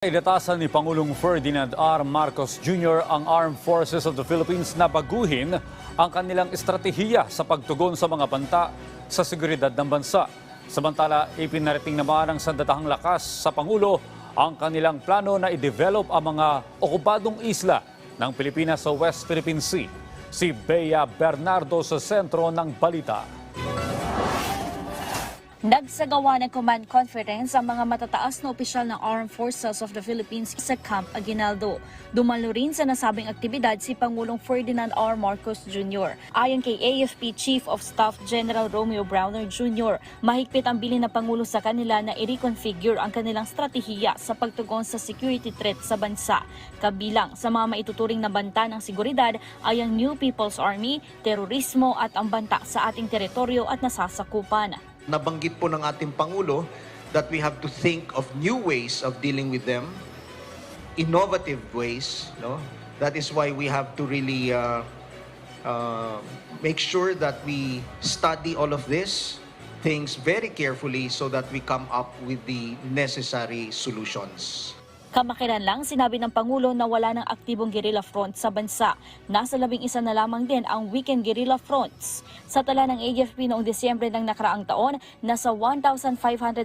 Inatasan ni Pangulong Ferdinand R. Marcos Jr. ang Armed Forces of the Philippines na baguhin ang kanilang estratehiya sa pagtugon sa mga banta sa seguridad ng bansa. Samantala, ipinarating naman ng Sandatahang Lakas sa Pangulo ang kanilang plano na i-develop ang mga okupadong isla ng Pilipinas sa West Philippine Sea. Si Bea Bernardo sa sentro ng balita. Nagsagawa ng command conference ang mga matataas na opisyal ng Armed Forces of the Philippines sa Camp Aguinaldo. Dumalo rin sa nasabing aktibidad si Pangulong Ferdinand R. Marcos Jr. Ayon kay AFP Chief of Staff General Romeo Browner Jr., mahigpit ang bilin ng Pangulo sa kanila na i-reconfigure ang kanilang strategiya sa pagtugon sa security threat sa bansa. Kabilang sa mga maituturing na banta ng seguridad ay ang New People's Army, terorismo at ang banta sa ating teritoryo at nasasakupan. Nabanggit po ng ating Pangulo that we have to think of new ways of dealing with them, innovative ways. No? That is why we have to really make sure that we study all of these things very carefully so that we come up with the necessary solutions. Kamakilan lang, sinabi ng Pangulo na wala ng aktibong guerrilla front sa bansa. Nasa 11 na lamang din ang weekend guerrilla fronts. Sa tala ng AFP noong Disyembre ng nakaraang taon, nasa 1,500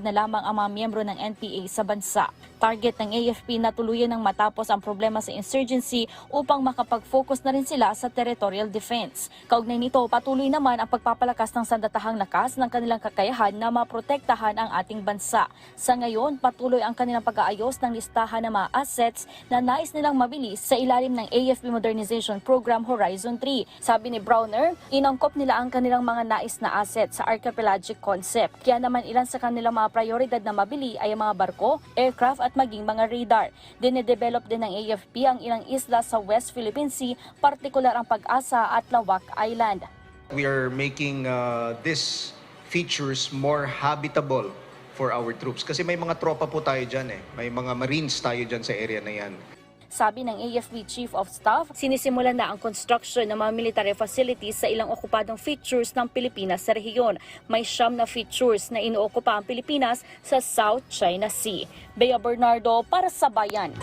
na lamang ang mga miyembro ng NPA sa bansa. Target ng AFP na tuluyan ng matapos ang problema sa insurgency upang makapag-focus na rin sila sa territorial defense. Kaugnay nito, patuloy naman ang pagpapalakas ng Sandatahang Lakas ng kanilang kakayahan na maprotektahan ang ating bansa. Sa ngayon, patuloy ang kanilang pag-aayos ng listahan ng mga assets na nais nilang mabili sa ilalim ng AFP Modernization Program Horizon 3. Sabi ni Browner, inangkop nila ang kanilang mga nais na assets sa archipelagic concept. Kaya naman ilan sa kanilang mga prioridad na mabili ay ang mga barko, aircraft at maging mga radar. Dinedevelop din ng AFP ang ilang isla sa West Philippine Sea, partikular ang Pag-asa at Lawak Island. We are making these features more habitable for our troops. Kasi may mga tropa po tayo dyan eh. May mga Marines tayo dyan sa area na yan. Sabi ng AFP Chief of Staff, sinisimulan na ang construction ng mga military facilities sa ilang okupadong features ng Pilipinas sa rehiyon. May 9 na features na inuokupa ang Pilipinas sa South China Sea. Bea Bernardo para sa Bayan.